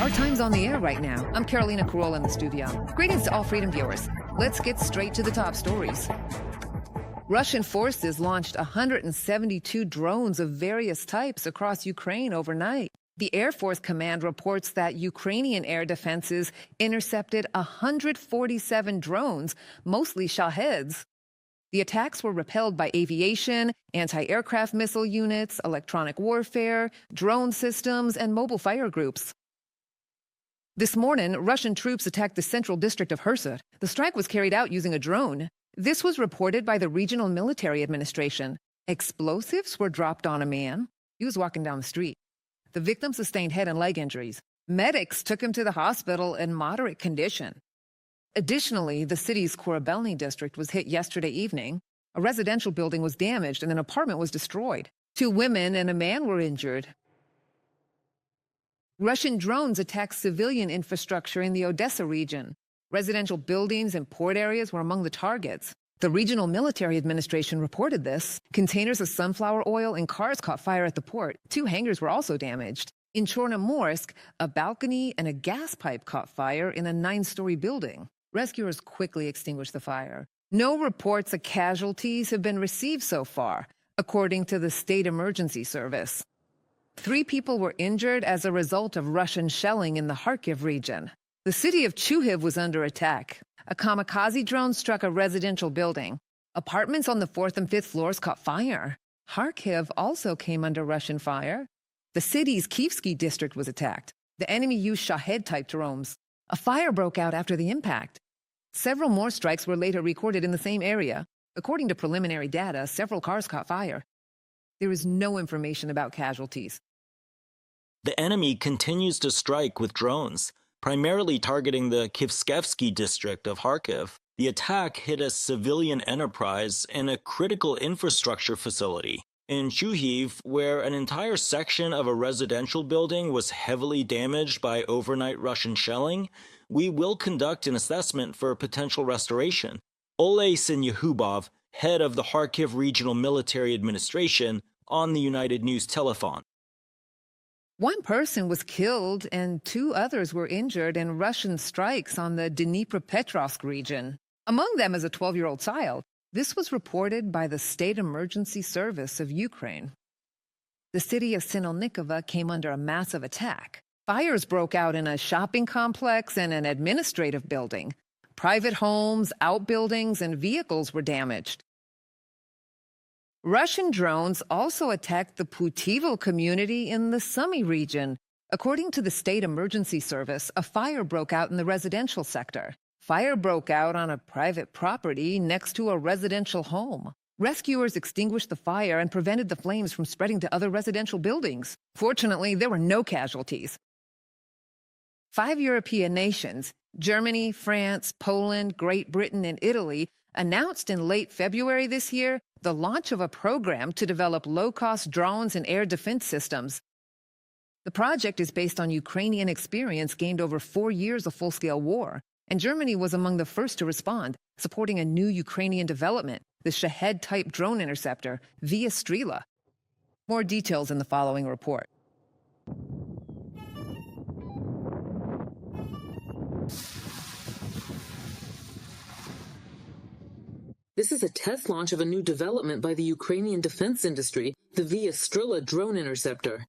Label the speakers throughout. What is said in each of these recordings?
Speaker 1: Our time's on the air right now. I'm Carolina Carolla in the studio. Greetings to all Freedom viewers. Let's get straight to the top stories. Russian forces launched 172 drones of various types across Ukraine overnight. The Air Force Command reports that Ukrainian air defenses intercepted 147 drones, mostly Shaheds. The attacks were repelled by aviation, anti-aircraft missile units, electronic warfare, drone systems, and mobile fire groups. This morning, Russian troops attacked the central district of Kherson. The strike was carried out using a drone. This was reported by the Regional Military Administration. Explosives were dropped on a man. He was walking down the street. The victim sustained head and leg injuries. Medics took him to the hospital in moderate condition. Additionally, the city's Korabelny district was hit yesterday evening. A residential building was damaged and an apartment was destroyed. 2 women and a man were injured. Russian drones attacked civilian infrastructure in the Odessa region. Residential buildings and port areas were among the targets. The Regional Military Administration reported this. Containers of sunflower oil and cars caught fire at the port. 2 hangars were also damaged. In Chornomorsk, a balcony and a gas pipe caught fire in a 9-story building. Rescuers quickly extinguished the fire. No reports of casualties have been received so far, according to the State Emergency Service. 3 people were injured as a result of Russian shelling in the Kharkiv region. The city of Kyiv was under attack. A kamikaze drone struck a residential building. Apartments on the 4th and 5th floors caught fire. Kharkiv also came under Russian fire. The city's Kyiv district was attacked. The enemy used Shahed-type drones. A fire broke out after the impact. Several more strikes were later recorded in the same area. According to preliminary data, several cars caught fire. There is no information about casualties.
Speaker 2: The enemy continues to strike with drones, primarily targeting the Kyiv district of Kharkiv. The attack hit a civilian enterprise and a critical infrastructure facility. In Kyiv, where an entire section of a residential building was heavily damaged by overnight Russian shelling, we will conduct an assessment for potential restoration. Oleh Sinyahubov, head of the Kharkiv Regional Military Administration, on the United News telephone.
Speaker 1: 1 person was killed and 2 others were injured in Russian strikes on the Dnipropetrovsk region. Among them is a 12-year-old child. This was reported by the State Emergency Service of Ukraine. The city of Sinelnikova came under a massive attack. Fires broke out in a shopping complex and an administrative building. Private homes, outbuildings, and vehicles were damaged. Russian drones also attacked the Putivo community in the Sumy region. According to the State Emergency Service, a fire broke out in the residential sector. Fire broke out on a private property next to a residential home. Rescuers extinguished the fire and prevented the flames from spreading to other residential buildings. Fortunately, there were no casualties. 5 European nations, Germany, France, Poland, Great Britain, and Italy, announced in late February this year the launch of a program to develop low-cost drones and air defense systems. The project is based on Ukrainian experience gained over 4 years of full-scale war, and Germany was among the first to respond, supporting a new Ukrainian development, the Shahed-type drone interceptor, via Strela. More details in the following report.
Speaker 3: This is a test launch of a new development by the Ukrainian defense industry, the Via Strela drone interceptor.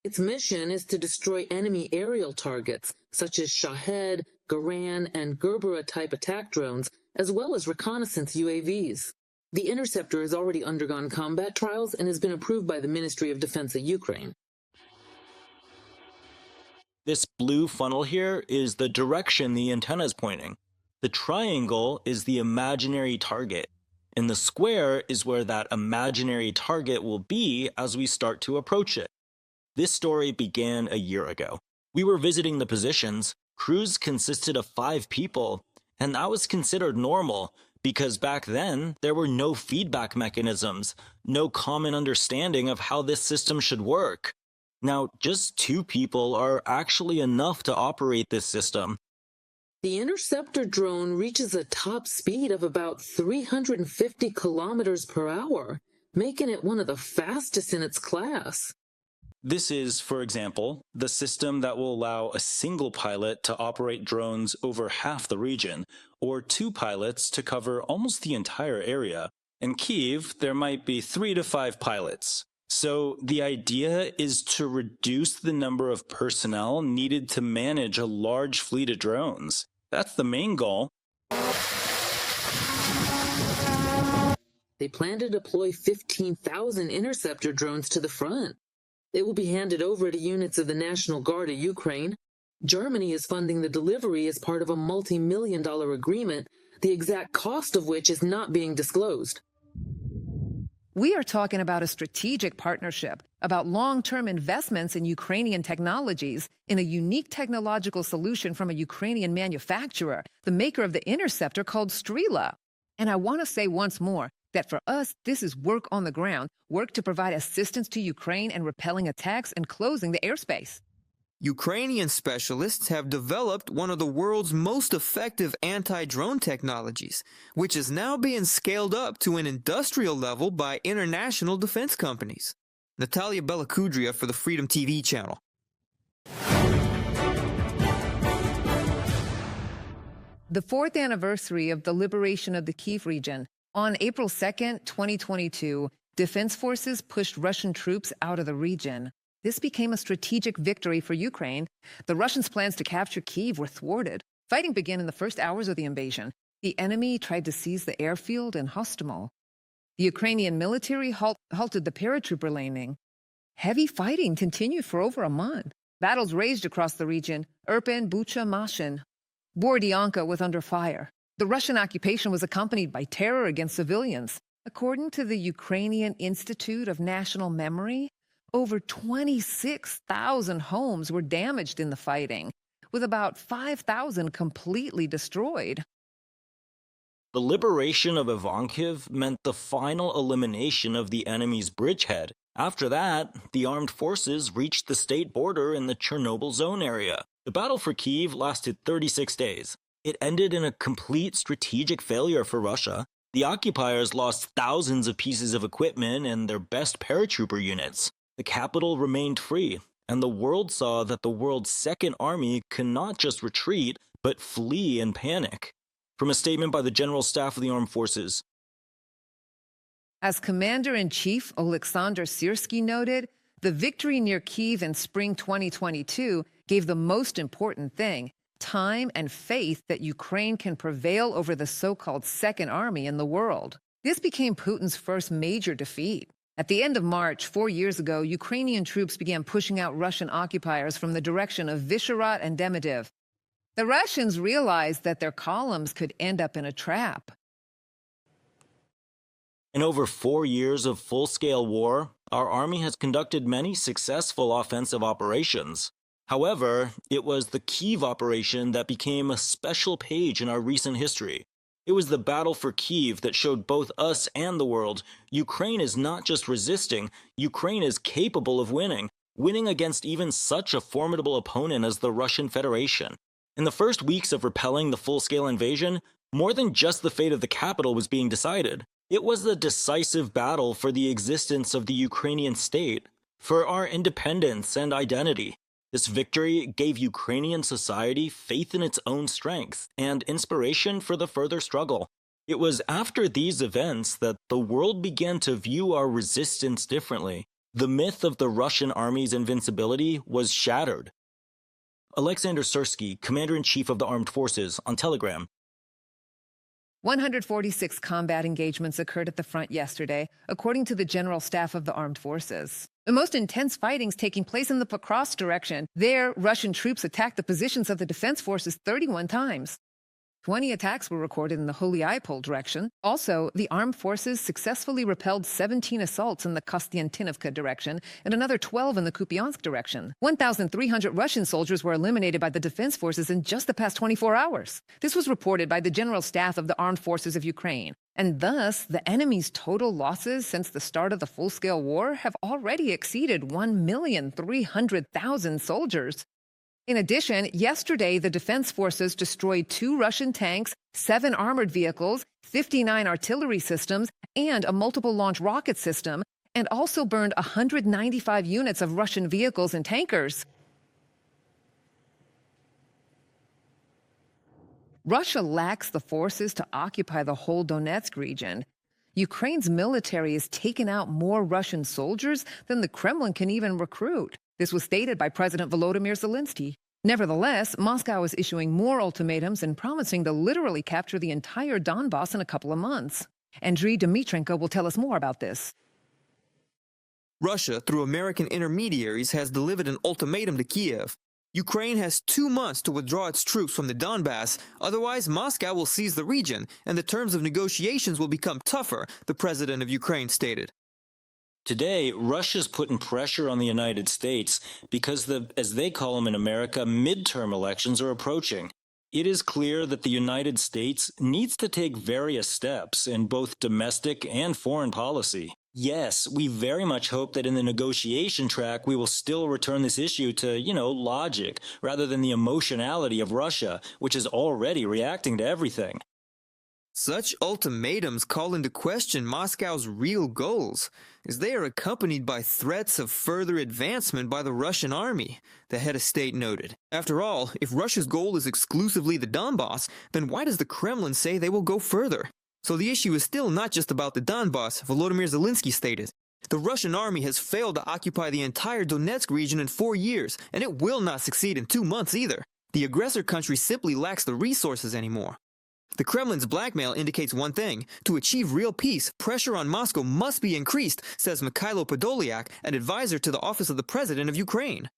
Speaker 3: Its mission is to destroy enemy aerial targets, such as Shahed, Garan, and Gerbera-type attack drones, as well as reconnaissance UAVs. The interceptor has already undergone combat trials and has been approved by the Ministry of Defense of Ukraine.
Speaker 2: This blue funnel here is the direction the antenna is pointing. The triangle is the imaginary target, and the square is where that imaginary target will be as we start to approach it. This story began a year ago. We were visiting the positions. Crews consisted of 5 people, and that was considered normal because back then there were no feedback mechanisms, no common understanding of how this system should work. Now, just 2 people are actually enough to operate this system.
Speaker 3: The interceptor drone reaches a top speed of about 350 kilometers per hour, making it one of the fastest in its class.
Speaker 2: This is, for example, the system that will allow a single pilot to operate drones over half the region, or 2 pilots to cover almost the entire area. In Kyiv, there might be 3 to 5 pilots. So the idea is to reduce the number of personnel needed to manage a large fleet of drones. That's the main goal.
Speaker 3: They plan to deploy 15,000 interceptor drones to the front. They will be handed over to units of the National Guard of Ukraine. Germany is funding the delivery as part of a multi-million-dollar agreement, the exact cost of which is not being disclosed.
Speaker 1: We are talking about a strategic partnership, about long-term investments in Ukrainian technologies, in a unique technological solution from a Ukrainian manufacturer, the maker of the interceptor called Strela. And I want to say once more that for us, this is work on the ground, work to provide assistance to Ukraine in repelling attacks and closing the airspace.
Speaker 4: Ukrainian specialists have developed one of the world's most effective anti-drone technologies, which is now being scaled up to an industrial level by international defense companies. Natalia Belakudria for the Freedom TV channel.
Speaker 1: The 4th anniversary of the liberation of the Kyiv region, on April 2nd, 2022, defense forces pushed Russian troops out of the region. This became a strategic victory for Ukraine. The Russians' plans to capture Kyiv were thwarted. Fighting began in the first hours of the invasion. The enemy tried to seize the airfield in Hostomel. The Ukrainian military halted the paratrooper landing. Heavy fighting continued for over a month. Battles raged across the region. Irpin, Bucha, Mashin. Borodianka was under fire. The Russian occupation was accompanied by terror against civilians. According to the Ukrainian Institute of National Memory, over 26,000 homes were damaged in the fighting, with about 5,000 completely destroyed.
Speaker 2: The liberation of Ivankiv meant the final elimination of the enemy's bridgehead. After that, the armed forces reached the state border in the Chernobyl zone area. The battle for Kyiv lasted 36 days. It ended in a complete strategic failure for Russia. The occupiers lost thousands of pieces of equipment and their best paratrooper units. The capital remained free, and the world saw that the world's second army could not just retreat, but flee in panic. From a statement by the General Staff of the Armed Forces.
Speaker 1: As Commander-in-Chief Oleksandr Syrsky noted, the victory near Kyiv in spring 2022 gave the most important thing: time and faith that Ukraine can prevail over the so-called Second Army in the world. This became Putin's first major defeat. At the end of March, 4 years ago, Ukrainian troops began pushing out Russian occupiers from the direction of Vyshegorod and Demidov. The Russians realized that their columns could end up in a trap.
Speaker 2: In over 4 years of full-scale war, our army has conducted many successful offensive operations. However, it was the Kyiv operation that became a special page in our recent history. It was the battle for Kyiv that showed both us and the world Ukraine is not just resisting, Ukraine is capable of winning against even such a formidable opponent as the Russian Federation. In the first weeks of repelling the full-scale invasion, more than just the fate of the capital was being decided. It was the decisive battle for the existence of the Ukrainian state, for our independence and identity. This victory gave Ukrainian society faith in its own strength and inspiration for the further struggle. It was after these events that the world began to view our resistance differently. The myth of the Russian army's invincibility was shattered. Alexander Syrsky, Commander-in-Chief of the Armed Forces, on Telegram.
Speaker 1: 146 combat engagements occurred at the front yesterday, according to the General Staff of the Armed Forces. The most intense fighting's taking place in the Pokrovsk direction. There, Russian troops attacked the positions of the defense forces 31 times. 20 attacks were recorded in the Holyaypol direction. Also, the armed forces successfully repelled 17 assaults in the Kostiantinovka direction and another 12 in the Kupiansk direction. 1,300 Russian soldiers were eliminated by the defense forces in just the past 24 hours. This was reported by the General Staff of the Armed Forces of Ukraine. And thus, the enemy's total losses since the start of the full-scale war have already exceeded 1,300,000 soldiers. In addition, yesterday, the defense forces destroyed 2 Russian tanks, 7 armored vehicles, 59 artillery systems, and a multiple-launch rocket system, and also burned 195 units of Russian vehicles and tankers. Russia lacks the forces to occupy the whole Donetsk region. Ukraine's military has taken out more Russian soldiers than the Kremlin can even recruit. This was stated by President Volodymyr Zelenskyy. Nevertheless, Moscow is issuing more ultimatums and promising to literally capture the entire Donbass in a couple of months. Andriy Dmytrenko will tell us more about this.
Speaker 4: Russia, through American intermediaries, has delivered an ultimatum to Kyiv. Ukraine has 2 months to withdraw its troops from the Donbass, otherwise Moscow will seize the region, and the terms of negotiations will become tougher, the president of Ukraine stated.
Speaker 2: Today, Russia's putting pressure on the United States because as they call them in America, midterm elections are approaching. It is clear that the United States needs to take various steps in both domestic and foreign policy. Yes, we very much hope that in the negotiation track we will still return this issue to, logic, rather than the emotionality of Russia, which is already reacting to everything.
Speaker 4: Such ultimatums call into question Moscow's real goals, as they are accompanied by threats of further advancement by the Russian army, the head of state noted. After all, if Russia's goal is exclusively the Donbass, then why does the Kremlin say they will go further? So the issue is still not just about the Donbass, Volodymyr Zelenskyy stated. The Russian army has failed to occupy the entire Donetsk region in 4 years, and it will not succeed in 2 months either. The aggressor country simply lacks the resources anymore. The Kremlin's blackmail indicates one thing: to achieve real peace, pressure on Moscow must be increased, says Mikhailo Podolyak, an advisor to the office of the president of Ukraine.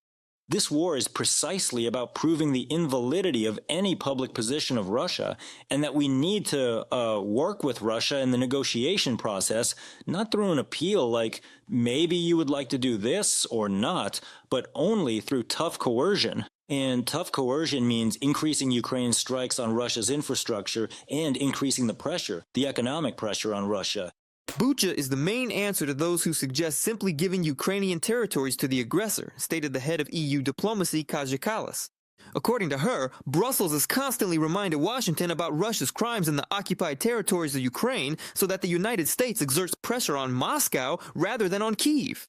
Speaker 2: This war is precisely about proving the invalidity of any public position of Russia, and that we need to work with Russia in the negotiation process, not through an appeal like, maybe you would like to do this or not, but only through tough coercion. And tough coercion means increasing Ukraine's strikes on Russia's infrastructure and increasing the pressure, the economic pressure on Russia.
Speaker 4: Bucha is the main answer to those who suggest simply giving Ukrainian territories to the aggressor, stated the head of EU diplomacy, Kaja Kallas. According to her, Brussels has constantly reminded Washington about Russia's crimes in the occupied territories of Ukraine so that the United States exerts pressure on Moscow rather than on Kyiv.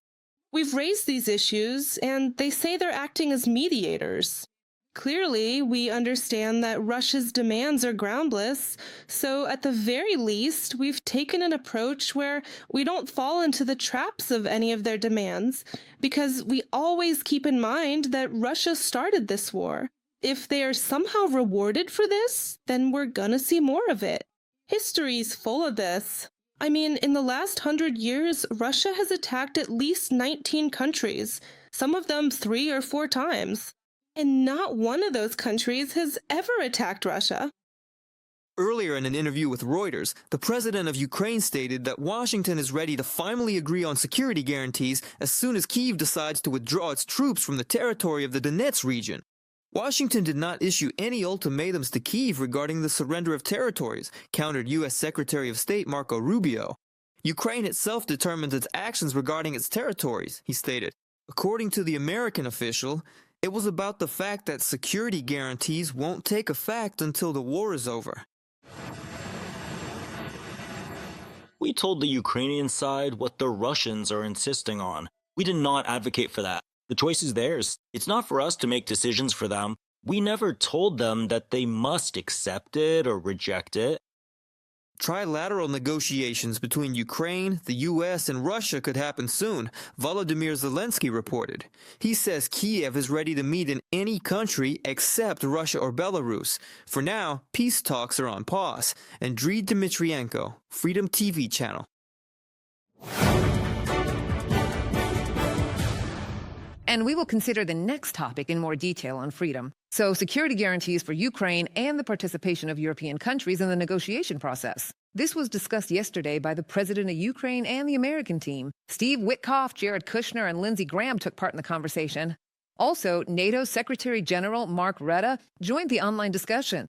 Speaker 5: We've raised these issues, and they say they're acting as mediators. Clearly, we understand that Russia's demands are groundless, so at the very least, we've taken an approach where we don't fall into the traps of any of their demands, because we always keep in mind that Russia started this war. If they are somehow rewarded for this, then we're gonna see more of it. History's full of this. I mean, in the last 100 years, Russia has attacked at least 19 countries, some of them 3 or 4 times. And not one of those countries has ever attacked Russia.
Speaker 4: Earlier in an interview with Reuters, the president of Ukraine stated that Washington is ready to finally agree on security guarantees as soon as Kyiv decides to withdraw its troops from the territory of the Donetsk region. Washington did not issue any ultimatums to Kyiv regarding the surrender of territories, countered U.S. Secretary of State Marco Rubio. Ukraine itself determines its actions regarding its territories, he stated. According to the American official, it was about the fact that security guarantees won't take effect until the war is over.
Speaker 2: We told the Ukrainian side what the Russians are insisting on. We did not advocate for that. The choice is theirs. It's not for us to make decisions for them. We never told them that they must accept it or reject it.
Speaker 4: Trilateral negotiations between Ukraine, the U.S., and Russia could happen soon, Volodymyr Zelenskyy reported. He says Kyiv is ready to meet in any country except Russia or Belarus. For now, peace talks are on pause. Andriy Dmytrenko, Freedom TV channel.
Speaker 1: And we will consider the next topic in more detail on freedom. So, security guarantees for Ukraine and the participation of European countries in the negotiation process. This was discussed yesterday by the president of Ukraine and the American team. Steve Witkoff, Jared Kushner, and Lindsey Graham took part in the conversation. Also, NATO Secretary General Mark Rutte joined the online discussion.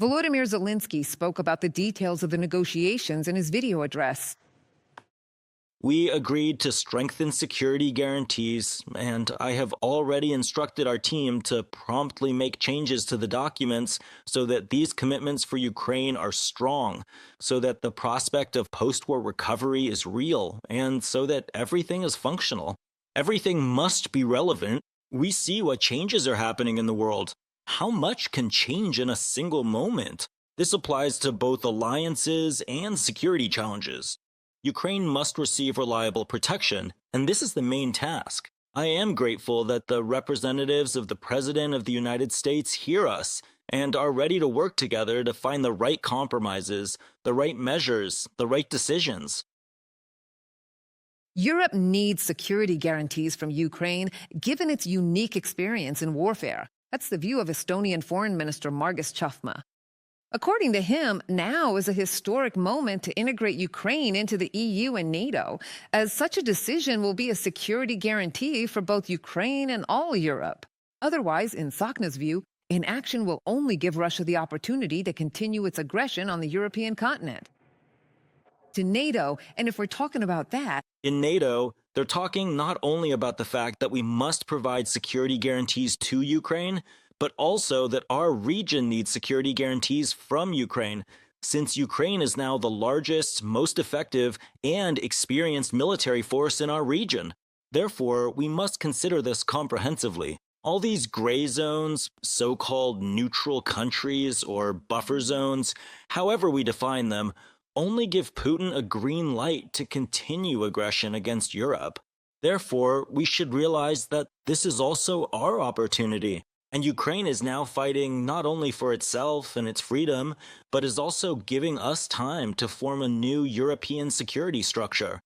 Speaker 1: Volodymyr Zelenskyy spoke about the details of the negotiations in his video address.
Speaker 2: We agreed to strengthen security guarantees, and I have already instructed our team to promptly make changes to the documents so that these commitments for Ukraine are strong, so that the prospect of post-war recovery is real, and so that everything is functional. Everything must be relevant. We see what changes are happening in the world. How much can change in a single moment? This applies to both alliances and security challenges. Ukraine must receive reliable protection, and this is the main task. I am grateful that the representatives of the President of the United States hear us and are ready to work together to find the right compromises, the right measures, the right decisions.
Speaker 1: Europe needs security guarantees from Ukraine, given its unique experience in warfare. That's the view of Estonian Foreign Minister Margus Tsahkna. According to him, now is a historic moment to integrate Ukraine into the EU and NATO, as such a decision will be a security guarantee for both Ukraine and all Europe. Otherwise, in Tsahkna's view, inaction will only give Russia the opportunity to continue its aggression on the European continent. To NATO, and if we're talking about that,
Speaker 2: in NATO, they're talking not only about the fact that we must provide security guarantees to Ukraine, but also that our region needs security guarantees from Ukraine, since Ukraine is now the largest, most effective, and experienced military force in our region. Therefore, we must consider this comprehensively. All these gray zones, so-called neutral countries or buffer zones, however we define them, only give Putin a green light to continue aggression against Europe. Therefore, we should realize that this is also our opportunity. And Ukraine is now fighting not only for itself and its freedom, but is also giving us time to form a new European security structure.